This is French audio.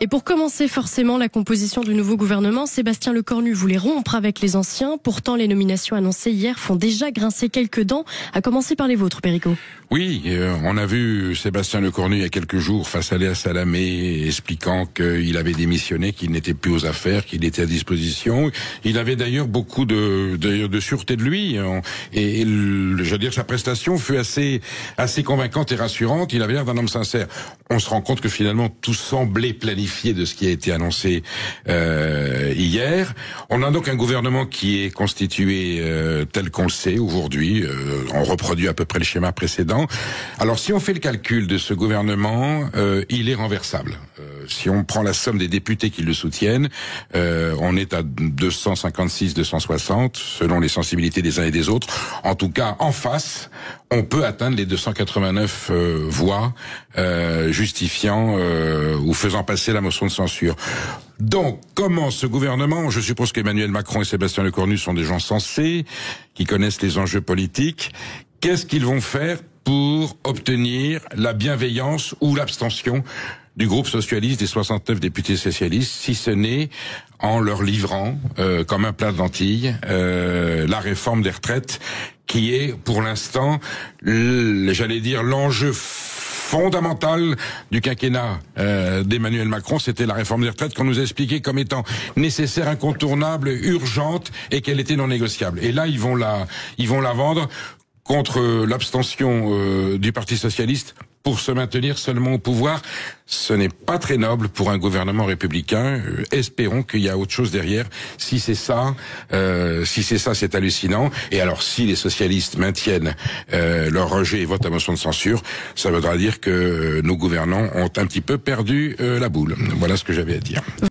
Et pour commencer forcément la composition du nouveau gouvernement, Sébastien Lecornu voulait rompre avec les anciens. Pourtant, les nominations annoncées hier font déjà grincer quelques dents, à commencer par les vôtres, Perico. Oui, on a vu Sébastien Lecornu il y a quelques jours face à Léa Salamé expliquant qu'il avait démissionné, qu'il n'était plus aux affaires, qu'il était à disposition. Il avait d'ailleurs beaucoup de sûreté de lui et je veux dire sa prestation fut assez convaincante et rassurante. Il avait l'air d'un homme sincère. On se rend compte que finalement tout semblait planifié de ce qui a été annoncé hier. On a donc un gouvernement qui est constitué tel qu'on le sait aujourd'hui. On reproduit à peu près le schéma précédent. Alors si on fait le calcul de ce gouvernement, il est renversable. Si on prend la somme des députés qui le soutiennent, on est à 256, 260, selon les sensibilités des uns et des autres. En tout cas, en face, on peut atteindre les 289 voix justifiant ou faisant passer la motion de censure. Donc, comment ce gouvernement, je suppose qu'Emmanuel Macron et Sébastien Lecornu sont des gens sensés, qui connaissent les enjeux politiques, qu'est-ce qu'ils vont faire pour obtenir la bienveillance ou l'abstention du groupe socialiste des 69 députés socialistes, si ce n'est en leur livrant, comme un plat de lentilles, la réforme des retraites, qui est, pour l'instant, j'allais dire, l'enjeu fondamental du quinquennat d'Emmanuel Macron. C'était la réforme des retraites qu'on nous a expliqué comme étant nécessaire, incontournable, urgente et qu'elle était non négociable. Et là, ils vont la vendre contre l'abstention du Parti socialiste pour se maintenir seulement au pouvoir. Ce n'est pas très noble pour un gouvernement républicain. Espérons qu'il y a autre chose derrière. Si c'est ça, c'est hallucinant. Et alors, si les socialistes maintiennent leur rejet et votent à motion de censure, ça voudra dire que nos gouvernants ont un petit peu perdu la boule. Voilà ce que j'avais à dire.